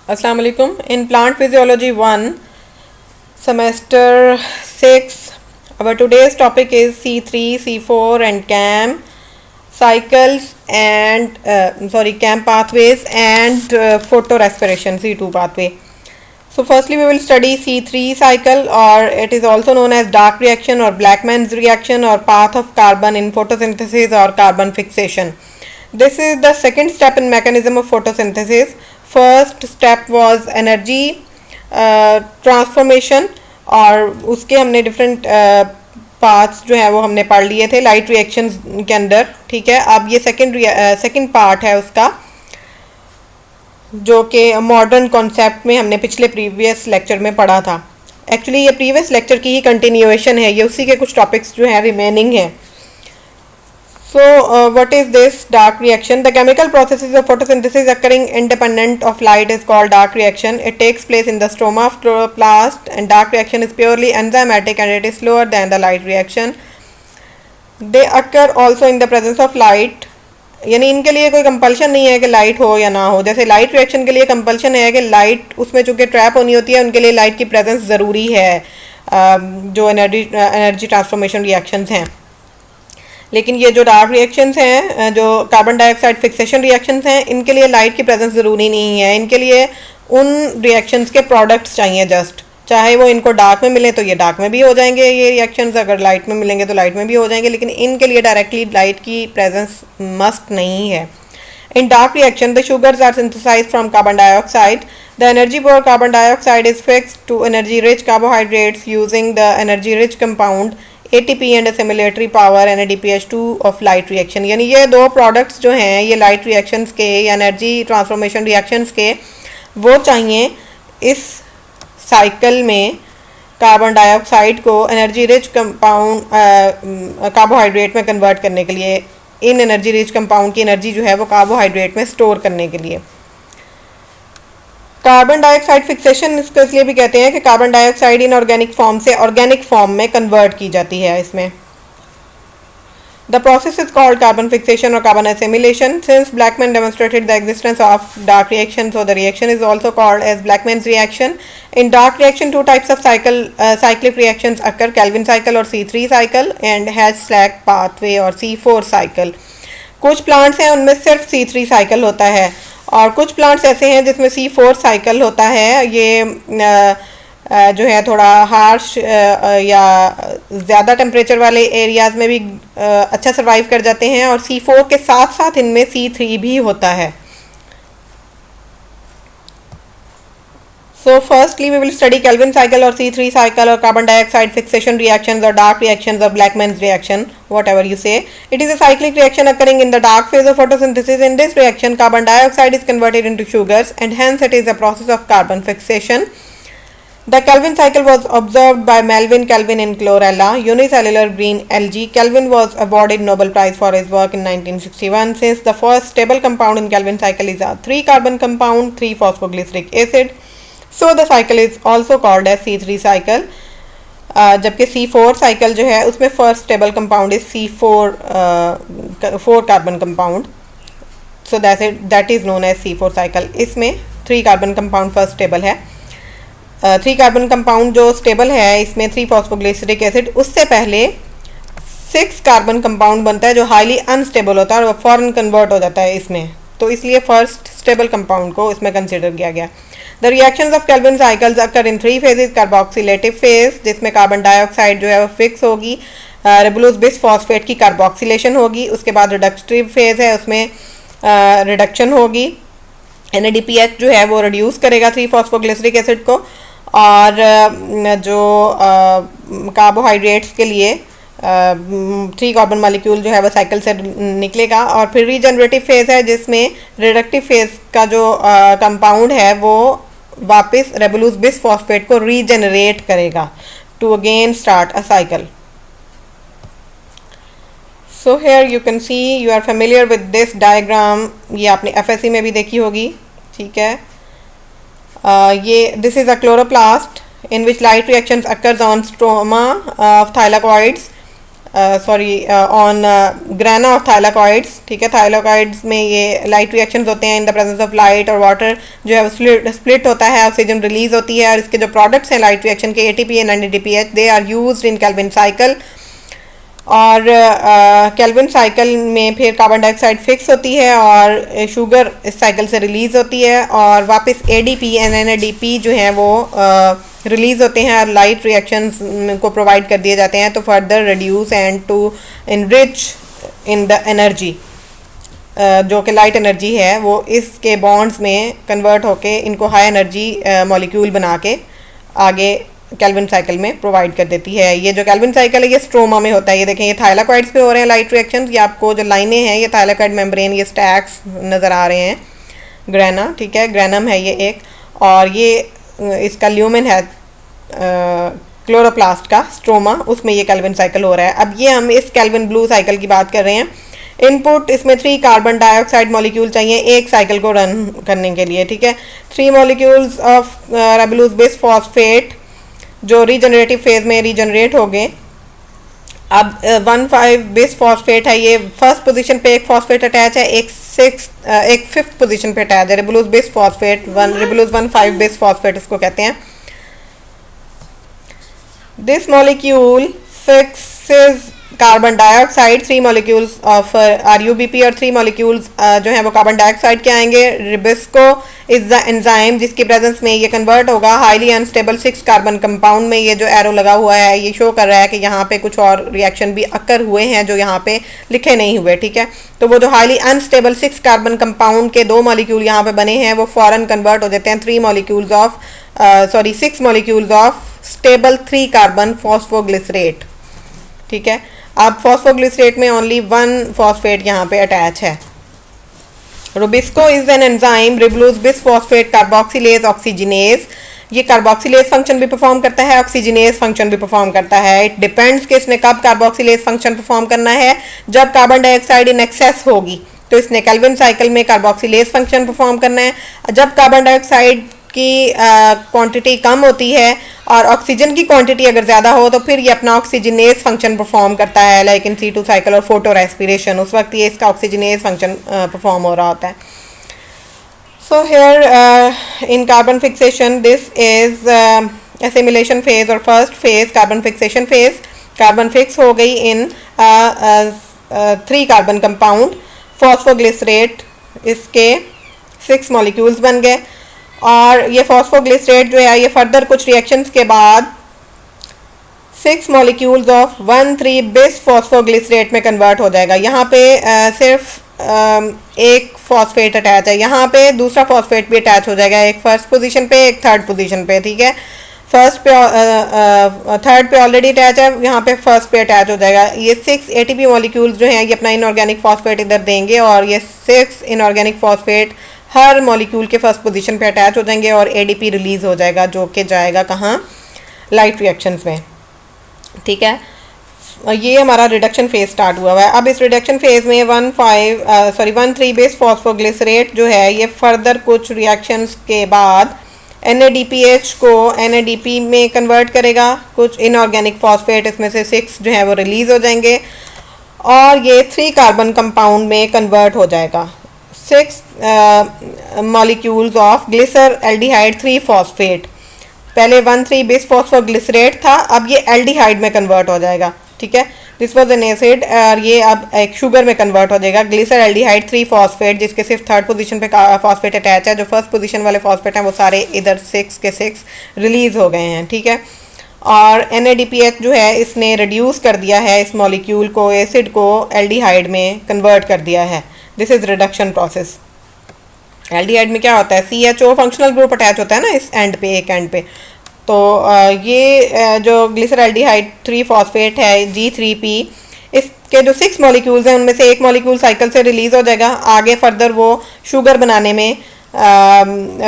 Assalamu alaikum. In Plant Physiology 1, semester 6, our today's topic is C3, C4 and CAM cycles and CAM pathways and photorespiration C2 pathway. So firstly we will study C3 cycle, or it is also known as dark reaction or Blackman's reaction or path of carbon in photosynthesis or carbon fixation. This is the second step in mechanism of photosynthesis. First step was energy transformation, और उसके हमने different parts जो है वो हमने पढ़ लिए थे लाइट रिएक्शंस के अंदर. ठीक है, अब ये सेकंड पार्ट है उसका, जो कि मॉडर्न कॉन्सेप्ट में हमने पिछले प्रीवियस लेक्चर में पढ़ा था. एक्चुअली ये प्रीवियस लेक्चर की ही कंटिन्यूएशन है, ये उसी के कुछ टॉपिक्स जो है रिमेनिंग है. So what is this dark reaction? The chemical processes of photosynthesis occurring independent of light is called dark reaction. It takes place in the stroma of chloroplast, and dark reaction is purely enzymatic and it is slower than the light reaction. They occur also in the presence of light. यानी इनके लिए कोई compulsion नहीं है कि light हो या ना हो. जैसे लाइट रिएक्शन के लिए कंपल्शन है कि लाइट उसमें चूँकि ट्रैप होनी होती है, उनके लिए लाइट की प्रेजेंस ज़रूरी है जो एनर्जी ट्रांसफॉर्मेशन रिएक्शंस हैं. लेकिन ये जो डार्क रिएक्शंस हैं, जो कार्बन डाइऑक्साइड फिक्सेशन रिएक्शंस हैं, इनके लिए लाइट की प्रेजेंस ज़रूरी नहीं है. इनके लिए उन रिएक्शंस के प्रोडक्ट्स चाहिए जस्ट. चाहे वो इनको डार्क में मिले तो ये डार्क में भी हो जाएंगे ये रिएक्शंस, अगर लाइट में मिलेंगे तो लाइट में भी हो जाएंगे, लेकिन इनके लिए डायरेक्टली लाइट की प्रेजेंस मस्ट नहीं है. In dark reaction, the sugars are synthesized from carbon dioxide. The energy for carbon dioxide is fixed to energy-rich carbohydrates using the energy-rich compound ATP and assimilatory power NADPH2 of light reaction. यानी ये दो products जो हैं ये light reactions के या energy transformation reactions के, वो चाहिए इस साइकिल में कार्बन डाइऑक्साइड को एनर्जी रिच कंपाउंड कार्बोहाइड्रेट में कन्वर्ट करने के लिए. इन एनर्जी रिच कंपाउंड की एनर्जी जो है वो कार्बोहाइड्रेट में स्टोर करने के लिए. कार्बन डाइऑक्साइड फिक्सेशन इसको इसलिए भी कहते हैं कि carbon dioxide inorganic form से ऑर्गेनिक फॉर्म में कन्वर्ट की जाती है इसमें. The process is called carbon fixation और carbon assimilation. Since Blackman demonstrated the existence of dark reaction, so the reaction is also called as Blackman's reaction. In dark reaction two types of cyclic reactions occur, Calvin cycle और C3 cycle and hatch-slack pathway और C4 cycle. कुछ plants हैं उनमें सिर्फ C3 cycle होता है, और कुछ प्लांट्स ऐसे हैं जिसमें C4 साइकिल होता है. ये जो है थोड़ा हार्श या ज़्यादा टेम्परेचर वाले एरियाज़ में भी अच्छा सर्वाइव कर जाते हैं, और C4 के साथ साथ इनमें C3 भी होता है. So firstly we will study Calvin cycle or C3 cycle or carbon dioxide fixation reactions or dark reactions or Blackman's reaction, whatever you say. It is a cyclic reaction occurring in the dark phase of photosynthesis. In this reaction, carbon dioxide is converted into sugars, and hence it is a process of carbon fixation. The Calvin cycle was observed by Melvin Calvin in chlorella, unicellular green algae. Calvin was awarded Nobel Prize for his work in 1961. Since the first stable compound in Calvin cycle is a 3-carbon compound, 3-phosphoglyceric acid, so the cycle is also called as C3 cycle. जबकि C4 cycle जो है उसमें first stable compound is C4 carbon compound, so that is known as C4 cycle. इसमें 3 carbon compound first stable है. 3 carbon compound जो stable है इसमें 3-फॉस्फोग्लिसरिक acid, उससे पहले 6 कार्बन कंपाउंड बनता है जो हाईली अनस्टेबल होता है और वो फॉरन कन्वर्ट हो जाता है इसमें, तो इसलिए फर्स्ट स्टेबल कंपाउंड को इसमें कंसिडर किया गया. The reactions of Calvin cycles occur in 3 phases. कार्बोक्सिलेटिव phase जिसमें कार्बन डाइऑक्साइड जो है वो फिक्स होगी, रिबुलोज बिस फॉस्फेट की कार्बोक्सिलेशन होगी. उसके बाद रिडक्टिव फेज है, उसमें रिडक्शन होगी. NADPH जो है वो रिड्यूस करेगा 3-फॉस्फोग्लिसरिक एसिड को, और जो कार्बोहाइड्रेट्स के लिए 3 कार्बन मॉलिक्यूल जो है वो साइकिल से निकलेगा. और फिर रीजनरेटिव फेज है जिसमें रिडक्टिव फेज का जो कंपाउंड है वो वापस रेबुलोज बिस फॉस्फेट को रीजनरेट करेगा to again start a cycle. So here you can see, you are familiar with this diagram, ये आपने FSC में भी देखी होगी. ठीक है, ये this is a chloroplast in which light reactions occurs on stroma of thylakoids. On grana of thylakoids, ठीक है। थाइलाकॉइड्स में ये लाइट रिएक्शंस होते हैं in the presence of light, और वाटर जो है स्प्लिट होता है, ऑक्सीजन रिलीज होती है, और इसके जो प्रोडक्ट्स हैं लाइट रिएक्शन के ATP and NADPH, they are used in Calvin cycle. और केल्विन साइकिल में फिर कार्बन डाइऑक्साइड फिक्स होती है और शुगर इस साइकिल से रिलीज़ होती है, और वापस ADP एंड NADP जो हैं वो रिलीज़ होते हैं और लाइट रिएक्शंस को प्रोवाइड कर दिए जाते हैं, तो further reduce and to enrich in the energy, जो कि लाइट एनर्जी है वो इसके बॉन्ड्स में कन्वर्ट होके इनको हाई एनर्जी मॉलिक्यूल बना के आगे केल्विन साइकिल में प्रोवाइड कर देती है। ये जो केल्विन साइकिल है ये स्ट्रोमा में होता है। ये देखें, ये थाइलाकॉइड्स पे हो रहे हैं लाइट रिएक्शंस। ये आपको जो लाइनें हैं ये थाइलाकॉइड मेम्ब्रेन, ये स्टैक्स नज़र आ रहे हैं, ग्रेना, ठीक है, ग्रेनम है ये एक, और ये इसका ल्यूमेन है क्लोरोप्लास्ट का स्ट्रोमा, उसमें ये केल्विन साइकिल हो रहा है। अब ये हम इस केल्विन ब्लू साइकिल की बात कर रहे हैं। इनपुट इसमें 3 कार्बन डाइऑक्साइड मॉलिक्यूल चाहिए एक साइकिल को रन करने के लिए, ठीक है। 3 मॉलिक्यूल्स ऑफ रिबोलोज बेस फॉस्फेट जो रीजनरेटिव फेज में रीजनरेट हो गए। अब 1,5 बेस फॉस्फेट है, ये फर्स्ट पोजीशन पे एक फॉस्फेट अटैच है, एक 5th पोजीशन पे अटैच है, रिबोलोज बेस फॉस्फेट, रिबोलोज 1,5 बेस फॉस्फेट इसको कहते हैं। This molecule fixes carbon dioxide, 3 molecules of RuBP और 3 मॉलिक्यूल्स जो हैं वो कार्बन डाइऑक्साइड के आएंगे। रिबिस्को इज द एंजाइम जिसकी प्रेजेंस में ये कन्वर्ट होगा हाईली अनस्टेबल 6 कार्बन कंपाउंड में। ये जो एरो लगा हुआ है ये शो कर रहा है कि यहाँ पे कुछ और रिएक्शन भी अकर हुए हैं जो यहाँ पे लिखे नहीं हुए, ठीक है। तो वो जो हाईली अनस्टेबल 6 कार्बन कंपाउंड के 2 मॉलिक्यूल यहाँ पे बने हैं वो फॉरन कन्वर्ट हो जाते हैं 6 molecules of stable 3 carbon phosphoglycerate, ठीक है। अब फॉस्फोग्लिसरेट में ओनली 1 फॉस्फेट यहाँ पे अटैच है। Rubisco is an enzyme ribulose bis phosphate carboxylase ऑक्सीजिनेज। ये कार्बोक्सिलेज फंक्शन भी परफॉर्म करता है, ऑक्सीजिनेज फंक्शन भी परफॉर्म करता है। इट डिपेंड्स कि इसने कब कार्बोक्सिलेज फंक्शन परफॉर्म करना है, जब कार्बन डाइऑक्साइड इन एक्सेस होगी तो इसने केल्विन साइकिल में कार्बोक्सिलेज फंक्शन परफॉर्म करना है। जब कार्बन डाइऑक्साइड की क्वांटिटी कम होती है और ऑक्सीजन की क्वांटिटी अगर ज़्यादा हो तो फिर ये अपना ऑक्सीजनेज फंक्शन परफॉर्म करता है, लाइक इन C2 साइकिल और फोटो रेस्पिरेशन, उस वक्त ये इसका ऑक्सीजनेज फंक्शन परफॉर्म हो रहा होता है। So here in carbon fixation this is assimilation phase और first phase carbon fixation phase. Carbon fix हो गई इन 3 कार्बन कंपाउंड फॉस्फोग्लिसरेट, इसके 6 मॉलिक्यूल्स बन गए। और ये फॉस्फोग्लिसरेट जो है ये फर्दर कुछ रिएक्शंस के बाद 6 मॉलिक्यूल्स ऑफ 1,3 बिस फॉस्फोग्लिसरेट में कन्वर्ट हो जाएगा। यहाँ पे सिर्फ एक फॉस्फेट अटैच है, यहाँ पे दूसरा फॉस्फेट भी अटैच हो जाएगा, एक फर्स्ट पोजीशन पे एक थर्ड पोजीशन पे, ठीक है। फर्स्ट पे थर्ड पे ऑलरेडी अटैच है, यहाँ पे फर्स्ट पे अटैच हो जाएगा। ये 6 ATP मॉलिक्यूल्स जो हैं ये अपना इनऑर्गेनिक फॉस्फेट इधर देंगे और ये 6 इनऑर्गेनिक फॉस्फेट हर मॉलिक्यूल के फर्स्ट पोजीशन पे अटैच हो जाएंगे और ADP रिलीज हो जाएगा जो कि जाएगा कहाँ, लाइट रिएक्शंस में, ठीक है। ये हमारा रिडक्शन फेज स्टार्ट हुआ है। अब इस रिडक्शन फेज में 1,3 बेस फॉस्फोग्लिसरेट जो है ये फर्दर कुछ रिएक्शंस के बाद NADPH को NADP में कन्वर्ट करेगा, कुछ इनऑर्गेनिक फॉस्फेट इसमें से 6 जो है वो रिलीज हो जाएंगे और ये 3 कार्बन कंपाउंड में कन्वर्ट हो जाएगा। 6 मॉलिक्यूल्स ऑफ ग्लिसर एल्डिहाइड 3 फॉस्फेट। पहले 1,3 बेस फॉस्फोग्लिसरेट था, अब ये एल्डिहाइड में कन्वर्ट हो जाएगा, ठीक है। दिस वाज एन एसिड और ये अब एक शुगर में कन्वर्ट हो जाएगा, ग्लिसर एल्डिहाइड 3 फॉस्फेट, जिसके सिर्फ थर्ड पोजीशन पे फॉस्फेट अटैच है। जो फर्स्ट पोजीशन वाले फॉस्फेट हैं वो सारे इधर 6 के 6 रिलीज हो गए हैं, ठीक है। और NADPH जो है इसने रिड्यूस कर दिया है इस मॉलिक्यूल को, एसिड को एल्डिहाइड में कन्वर्ट कर दिया है। This is reduction process. Aldehyde में क्या होता है, CHO फंक्शनल ग्रुप अटैच होता है ना इस एंड पे, एक एंड पे। तो ये जो ग्लिसर एल्डिहाइड 3 फॉस्फेट है G3P, इसके जो 6 मॉलिक्यूल्स हैं उनमें से एक मॉलिक्यूल साइकिल से रिलीज हो जाएगा, आगे फर्दर वो शुगर बनाने में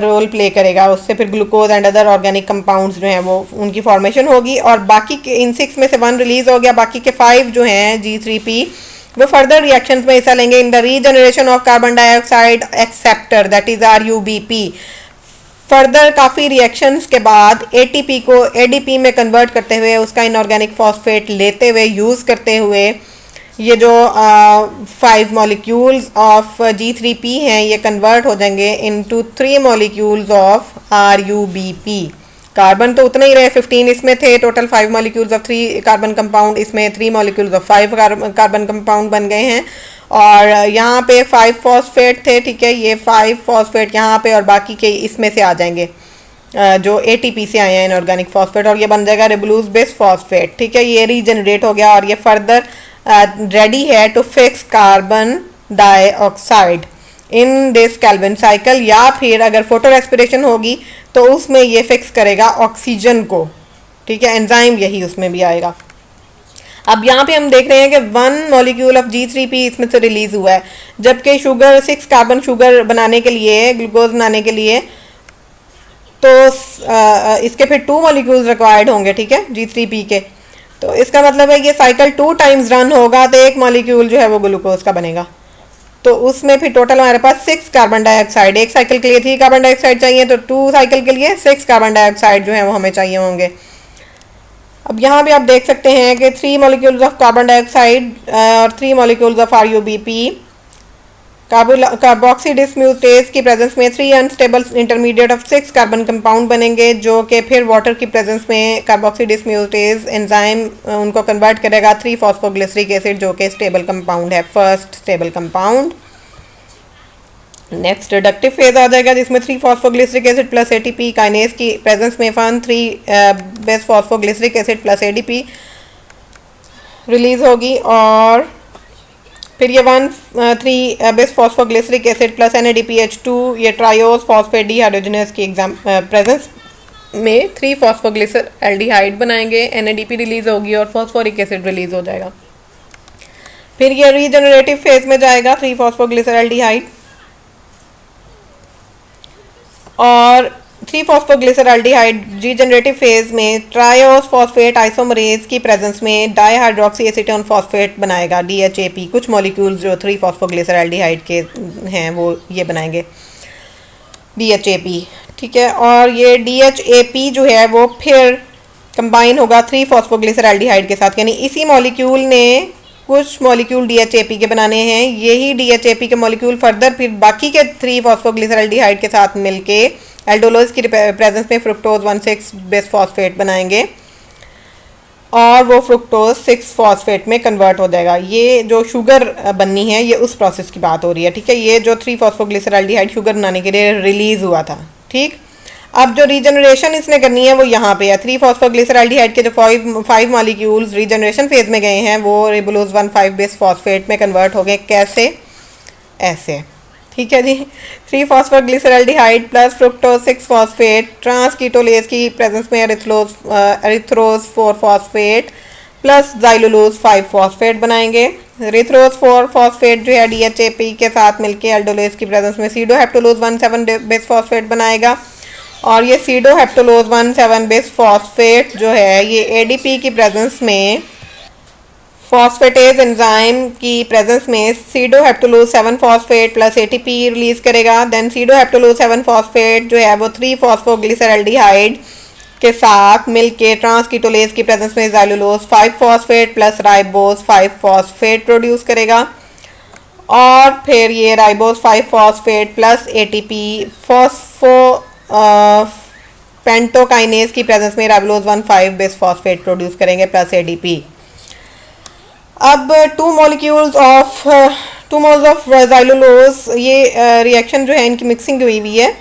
रोल प्ले करेगा, उससे फिर glucose and other organic compounds जो हैं वो उनकी फॉर्मेशन होगी। और बाकी के इन 6 में से 1 रिलीज हो गया, बाकी के 5 जो हैं G3P वो फर्दर रिएक्शंस में हिस्सा लेंगे in the regeneration of carbon dioxide acceptor, that is RuBP। Further काफ़ी रिएक्शंस के बाद एटीपी को एडीपी में कन्वर्ट करते हुए उसका इनऑर्गेनिक फॉस्फेट लेते हुए यूज़ करते हुए ये जो 5 मॉलिक्यूल्स ऑफ G3P हैं ये कन्वर्ट हो जाएंगे into 3 molecules of RuBP। Carbon तो उतना ही रहे, 15 इसमें थे, total 5 molecules of 3 carbon compound, इसमें 3 मॉलिक्यूल्स ऑफ 5 कार्बन कंपाउंड बन गए हैं। और यहाँ पे 5 फॉस्फेट थे, ठीक है, ये 5 फॉस्फेट यहाँ पे और बाकी के इसमें से आ जाएंगे जो एटीपी से आए हैं इनऑर्गेनिक फॉस्फेट, और ये बन जाएगा रिबोलूस बेस फॉस्फेट, ठीक है। ये रीजनरेट हो गया और ये फर्दर रेडी है to fix carbon dioxide in this Calvin cycle, या फिर अगर फोटो रेस्पिरेशन होगी तो उसमें ये फिक्स करेगा ऑक्सीजन को, ठीक है। एंजाइम यही उसमें भी आएगा। अब यहाँ पे हम देख रहे हैं कि 1 मॉलिक्यूल ऑफ G3P इसमें से रिलीज हुआ है, जबकि शुगर 6 कार्बन शुगर बनाने के लिए, ग्लूकोज बनाने के लिए तो इसके फिर 2 मॉलिक्यूल्स रिक्वायर्ड होंगे, ठीक है, G3P के। तो इसका मतलब है ये साइकिल 2 टाइम्स रन होगा तो 1 मॉलिक्यूल जो है वो ग्लूकोज का बनेगा। तो उसमें फिर टोटल हमारे पास 6 कार्बन डाइऑक्साइड, एक साइकिल के लिए 3 कार्बन डाइऑक्साइड चाहिए, तो 2 साइकिल के लिए 6 कार्बन डाइऑक्साइड जो है वो हमें चाहिए होंगे। अब यहाँ भी आप देख सकते हैं कि 3 मॉलिक्यूल्स ऑफ कार्बन डाइऑक्साइड और 3 molecules of RuBP, carboxy dismutase की प्रेजेंस में 3 unstable intermediate of 6 carbon compound बनेंगे, जो कि फिर वाटर की प्रेजेंस में कार्बोक्सी डिस्म्यूटेज एंजाइम उनको कन्वर्ट करेगा 3 फॉस्फोग्लिसरिक एसिड, जो कि स्टेबल कंपाउंड है, first stable compound. Next reductive phase आ जाएगा जिसमें 3 phosphoglyceric acid plus ATP kinase की प्रेजेंस में 3 bis phosphoglyceric acid plus ADP release होगी, और फिर ये 3 bis phosphoglyceric acid plus NADPH2 ये ट्रायोस फॉस्फेट डिहाइड्रोजनेस की प्रेजेंस में 3 फॉस्फोग्लिसर एल्डिहाइड बनाएंगे, NADP रिलीज होगी और फॉस्फोरिक एसिड रिलीज हो जाएगा। फिर ये रीजनरेटिव फेज में जाएगा 3 फॉस्फोग्लिसर एल्डिहाइड, और 3 फॉस्फोग्लिसरल्डिहाइड रीजनरेटिव फेज में ट्रायोस फॉस्फेट आइसोमरेज की प्रेजेंस में डाइहाइड्रोक्सी एसीटोन फॉस्फेट बनाएगा DHAP। कुछ मॉलिक्यूल्स जो 3 फॉस्फोग्लिसरल्डिहाइड के हैं वो ये बनाएंगे DHAP, ठीक है। और ये DHAP जो है वो फिर कंबाइन होगा 3 फॉस्फोग्लिसरल्डिहाइड के साथ, यानी इसी मॉलिक्यूल ने कुछ मॉलिक्यूल DHAP के बनाने हैं, यही DHAP के मॉलिक्यूल फर्दर फिर बाकी के 3 फॉस्फोग्लिसरल्डिहाइड के साथ मिलके एल्डोलोज की प्रेजेंस में फ्रुक्टोज 1,6 बेस फॉस्फेट बनाएंगे और वो फ्रुक्टोज 6 फॉस्फेट में कन्वर्ट हो जाएगा। ये जो शुगर बननी है ये उस प्रोसेस की बात हो रही है, ठीक है। ये जो 3 फॉस्फोग्लिसरल्डिहाइड शुगर बनाने के लिए रिलीज हुआ था, ठीक। अब जो रीजनरेशन इसने करनी है वो यहाँ पे है, 3 फॉस्फोग्लिसरल्डिहाइड के जो 5 मॉलिक्यूल्स रीजनरेशन फेज में गए हैं वो रिबोलोज 1,5 बेस फॉस्फेट में कन्वर्ट हो गए। कैसे? ऐसे, ठीक है जी। 3 फॉस्फोग्लिसरल्डिहाइड प्लस फ्रुक्टोज 6 फॉस्फेट ट्रांसकीटोलेज की प्रेजेंस में erythrose 4 phosphate plus xylulose 5 phosphate बनाएंगे। एरिथ्रोज 4 फॉस्फेट जो है DHAP के साथ मिलके एल्डोलेज की प्रेजेंस में सीडोहेप्टोलोज 1,7 बेस फॉस्फेट बनाएगा, और ये सीडोहेप्टोलोज 1,7 बेस फॉस्फेट जो है ये ADP की प्रेजेंस में फॉस्फेटेज एंजाइम की प्रेजेंस में सीडोहेप्टोलोज 7 फॉस्फेट प्लस ATP रिलीज करेगा। देन सीडोहेप्टोलोज 7 फॉस्फेट जो है वो 3 फॉस्फोग्लिसरल्डिहाइड के साथ मिलके ट्रांसकीटोलेज की प्रेजेंस में xylulose 5 phosphate plus ribose 5 phosphate produce करेगा, और फिर ये राइबोज 5 फॉस्फेट प्लस ATP पेंटोकाइनेज की प्रेजेंस में राइबोलोज 1,5 बेस फॉस्फेट प्रोड्यूस करेंगे प्लस ADP। अब 2 मोल्स ऑफ जाइलुलोज ये रिएक्शन जो है इनकी मिक्सिंग हुई है